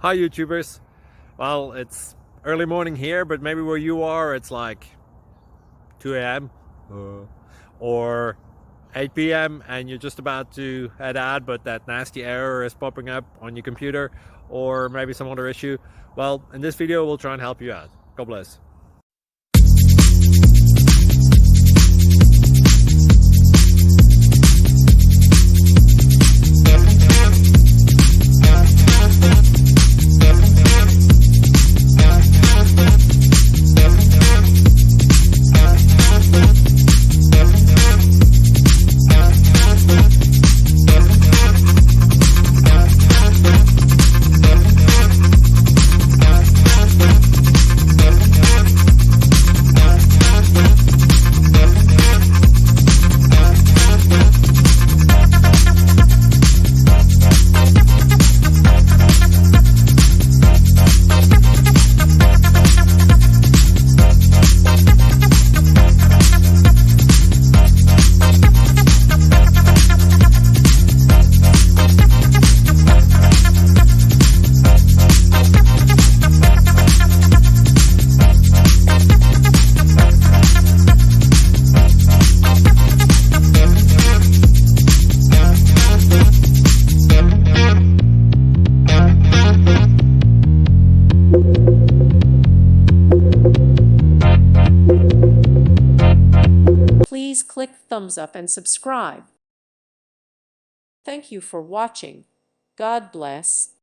Hi YouTubers. Well, it's early morning here, but maybe where you are it's like 2 a.m. or 8 p.m. and you're just about to head out, but that nasty error is popping up on your computer, or maybe some other issue. Well, in this video we'll try and help you out. God bless. Please click thumbs up and subscribe. Thank you for watching. God bless.